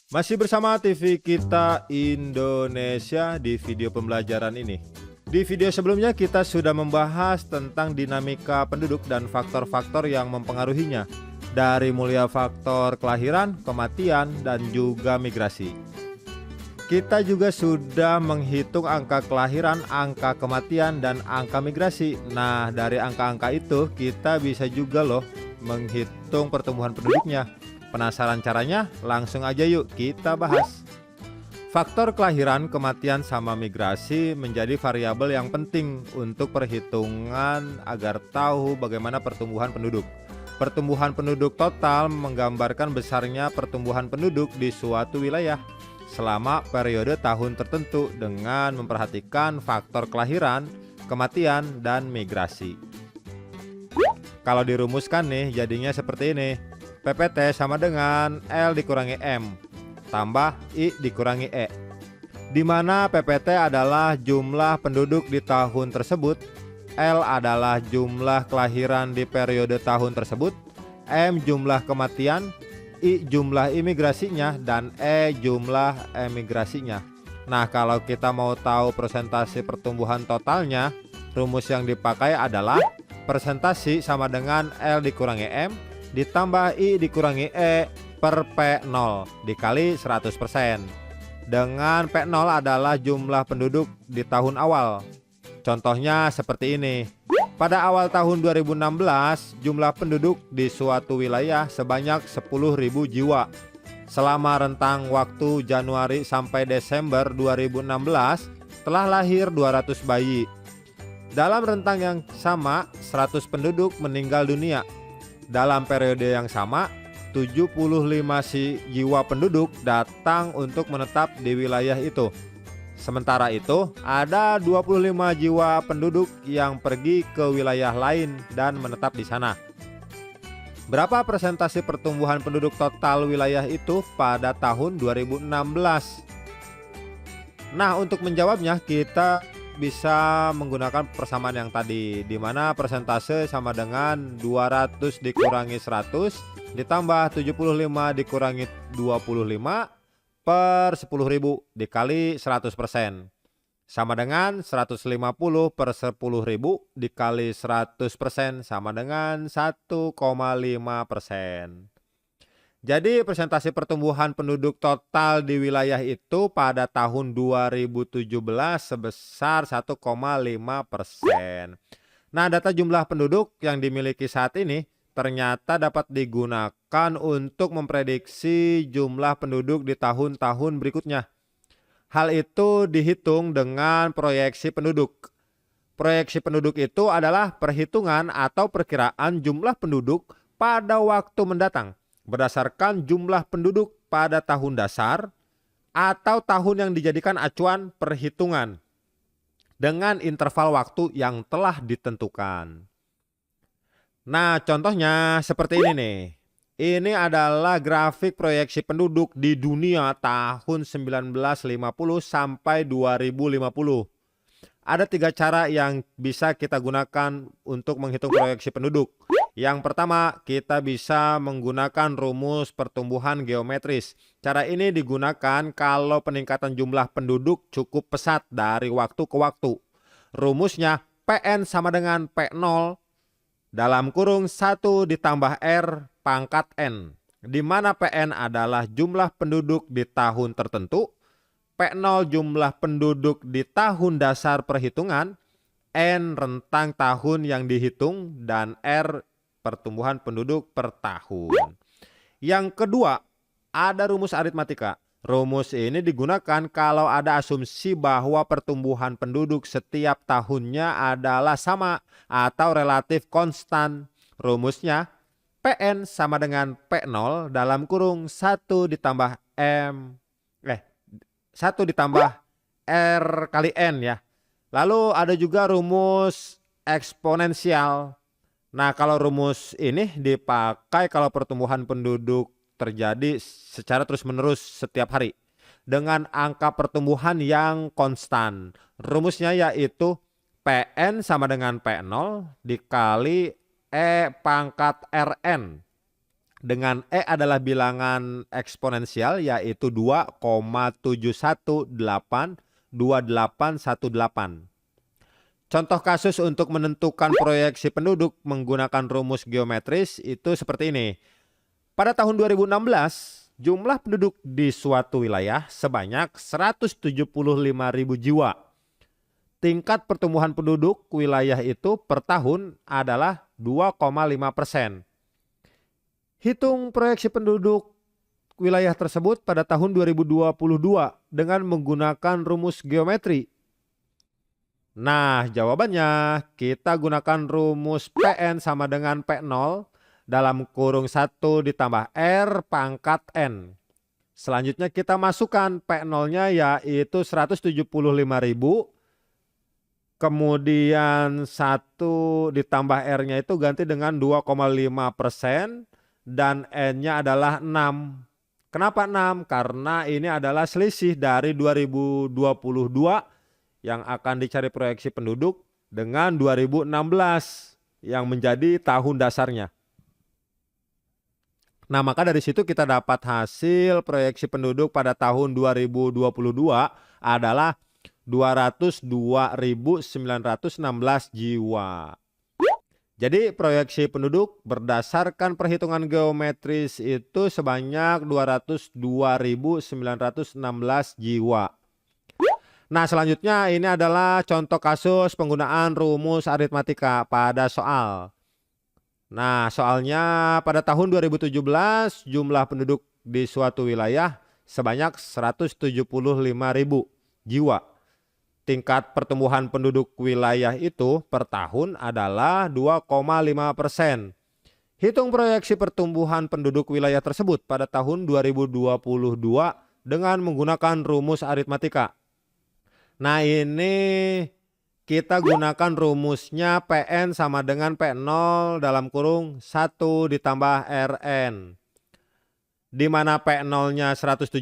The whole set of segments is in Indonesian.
Masih bersama TV Kita Indonesia di video pembelajaran ini. Di video sebelumnya kita sudah membahas tentang dinamika penduduk dan faktor-faktor yang mempengaruhinya, dari mulai faktor kelahiran, kematian, dan juga migrasi. Kita juga sudah menghitung angka kelahiran, angka kematian, dan angka migrasi. Nah, dari angka-angka itu kita bisa juga loh menghitung pertumbuhan penduduknya. Penasaran caranya? Langsung aja yuk kita bahas. Faktor kelahiran, kematian, sama migrasi menjadi variabel yang penting untuk perhitungan agar tahu bagaimana pertumbuhan penduduk. Pertumbuhan penduduk total menggambarkan besarnya pertumbuhan penduduk di suatu wilayah selama periode tahun tertentu dengan memperhatikan faktor kelahiran, kematian, dan migrasi. Kalau dirumuskan nih jadinya seperti ini. PPT sama dengan L dikurangi M tambah I dikurangi E, di mana PPT adalah jumlah penduduk di tahun tersebut, L adalah jumlah kelahiran di periode tahun tersebut, M jumlah kematian, I jumlah imigrasinya, dan E jumlah emigrasinya. Nah, kalau kita mau tahu persentase pertumbuhan totalnya, rumus yang dipakai adalah persentase sama dengan L dikurangi M ditambah I dikurangi E per P0 dikali 100%. Dengan P0 adalah jumlah penduduk di tahun awal. Contohnya seperti ini. Pada awal tahun 2016, jumlah penduduk di suatu wilayah sebanyak 10.000 jiwa. Selama rentang waktu Januari sampai Desember 2016, telah lahir 200 bayi. Dalam rentang yang sama, 100 penduduk meninggal dunia. Dalam periode yang sama, 75 jiwa penduduk datang untuk menetap di wilayah itu. Sementara itu, ada 25 jiwa penduduk yang pergi ke wilayah lain dan menetap di sana. Berapa persentase pertumbuhan penduduk total wilayah itu pada tahun 2016? Nah, untuk menjawabnya kita bisa menggunakan persamaan yang tadi, di mana persentase sama dengan 200 dikurangi 100 ditambah 75 dikurangi 25 per 10.000 dikali 100%, sama dengan 150 per 10.000 dikali 100% sama dengan 1,5%. Jadi persentase pertumbuhan penduduk total di wilayah itu pada tahun 2017 sebesar 1,5%. Nah, data jumlah penduduk yang dimiliki saat ini ternyata dapat digunakan untuk memprediksi jumlah penduduk di tahun-tahun berikutnya. Hal itu dihitung dengan proyeksi penduduk. Proyeksi penduduk itu adalah perhitungan atau perkiraan jumlah penduduk pada waktu mendatang berdasarkan jumlah penduduk pada tahun dasar atau tahun yang dijadikan acuan perhitungan dengan interval waktu yang telah ditentukan. Nah, contohnya seperti ini nih. Ini adalah grafik proyeksi penduduk di dunia tahun 1950 sampai 2050. Ada 3 cara yang bisa kita gunakan untuk menghitung proyeksi penduduk. Yang pertama, kita bisa menggunakan rumus pertumbuhan geometris. Cara ini digunakan kalau peningkatan jumlah penduduk cukup pesat dari waktu ke waktu. Rumusnya PN sama dengan P0 dalam kurung 1 ditambah R pangkat N, di mana PN adalah jumlah penduduk di tahun tertentu, P0 jumlah penduduk di tahun dasar perhitungan, N rentang tahun yang dihitung, dan R pertumbuhan penduduk per tahun. Yang kedua, ada rumus aritmatika. Rumus ini digunakan kalau ada asumsi bahwa pertumbuhan penduduk setiap tahunnya adalah sama atau relatif konstan. Rumusnya PN sama dengan P0 dalam kurung 1 ditambah 1 ditambah R kali N ya. Lalu ada juga rumus eksponensial. Nah, kalau rumus ini dipakai kalau pertumbuhan penduduk terjadi secara terus-menerus setiap hari dengan angka pertumbuhan yang konstan. Rumusnya yaitu PN sama dengan P0 dikali E pangkat Rn dengan E adalah bilangan eksponensial yaitu 2,7182818. Contoh kasus untuk menentukan proyeksi penduduk menggunakan rumus geometris itu seperti ini. Pada tahun 2016, jumlah penduduk di suatu wilayah sebanyak 175.000 jiwa. Tingkat pertumbuhan penduduk wilayah itu per tahun adalah 2,5%. Hitung proyeksi penduduk wilayah tersebut pada tahun 2022 dengan menggunakan rumus geometri. Nah, jawabannya kita gunakan rumus PN sama dengan P0 dalam kurung 1 ditambah R pangkat N. Selanjutnya kita masukkan P0-nya yaitu 175.000, kemudian 1 ditambah R-nya itu ganti dengan 2,5% dan N-nya adalah 6. Kenapa 6? Karena ini adalah selisih dari 2022 yang akan dicari proyeksi penduduk dengan 2016 yang menjadi tahun dasarnya. Nah, maka dari situ kita dapat hasil proyeksi penduduk pada tahun 2022 adalah 202.916 jiwa. Jadi proyeksi penduduk berdasarkan perhitungan geometris itu sebanyak 202.916 jiwa. Nah, selanjutnya ini adalah contoh kasus penggunaan rumus aritmatika pada soal. Nah, soalnya pada tahun 2017 jumlah penduduk di suatu wilayah sebanyak 175.000 jiwa. Tingkat pertumbuhan penduduk wilayah itu per tahun adalah 2,5%. Hitung proyeksi pertumbuhan penduduk wilayah tersebut pada tahun 2022 dengan menggunakan rumus aritmatika. Nah, ini kita gunakan rumusnya PN sama dengan P0 dalam kurung 1 ditambah RN. Di mana P0-nya 175.000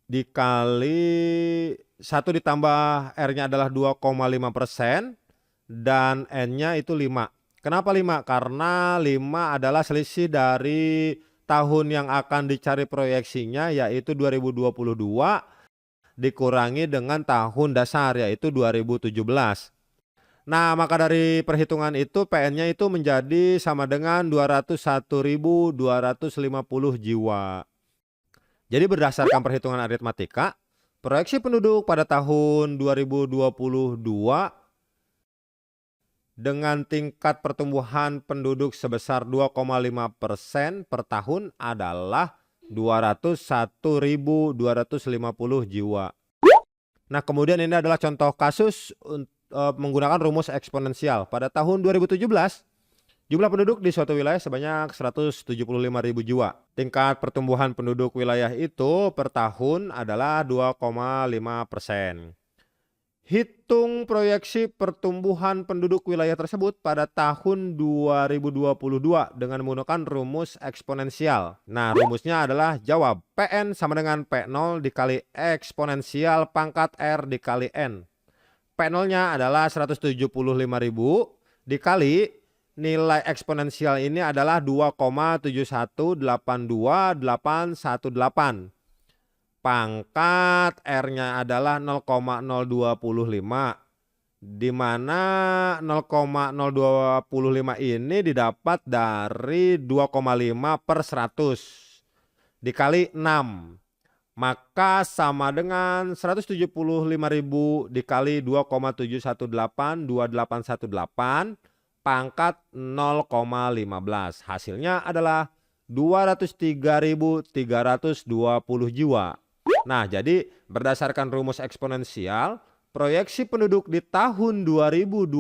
dikali 1 ditambah R-nya adalah 2,5% dan N-nya itu 5. Kenapa 5? Karena 5 adalah selisih dari tahun yang akan dicari proyeksinya yaitu 2022 dikurangi dengan tahun dasar yaitu 2017. Nah, maka dari perhitungan itu PN-nya itu menjadi sama dengan 201.250 jiwa. Jadi berdasarkan perhitungan aritmatika, proyeksi penduduk pada tahun 2022 dengan tingkat pertumbuhan penduduk sebesar 2,5% per tahun adalah 201.250 jiwa. Nah, kemudian ini adalah contoh kasus menggunakan rumus eksponensial. Pada tahun 2017, jumlah penduduk di suatu wilayah sebanyak 175.000 jiwa. Tingkat pertumbuhan penduduk wilayah itu per tahun adalah 2,5%. Hitung proyeksi pertumbuhan penduduk wilayah tersebut pada tahun 2022 dengan menggunakan rumus eksponensial. Nah, rumusnya adalah jawab PN sama dengan P0 dikali eksponensial pangkat R dikali N. P0-nya adalah 175.000 dikali nilai eksponensial ini adalah 2,7182818. Pangkat R-nya adalah 0,025, di mana 0,025 ini didapat dari 2,5 per 100 dikali 6. Maka sama dengan 175.000 dikali 2,7182818 pangkat 0,15. Hasilnya adalah 203.320 jiwa. Nah, jadi berdasarkan rumus eksponensial, proyeksi penduduk di tahun 2022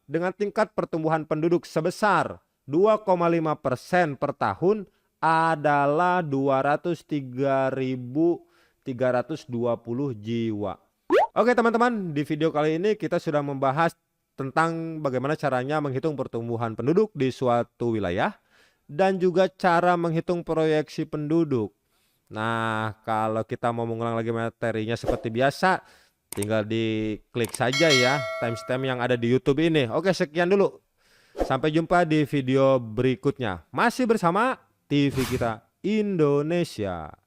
dengan tingkat pertumbuhan penduduk sebesar 2,5% per tahun adalah 203.320 jiwa. Oke teman-teman, di video kali ini kita sudah membahas tentang bagaimana caranya menghitung pertumbuhan penduduk di suatu wilayah dan juga cara menghitung proyeksi penduduk. Nah, kalau kita mau mengulang lagi materinya seperti biasa, tinggal diklik saja ya timestamp yang ada di YouTube ini. Oke, sekian dulu. Sampai jumpa di video berikutnya. Masih bersama TV Kita Indonesia.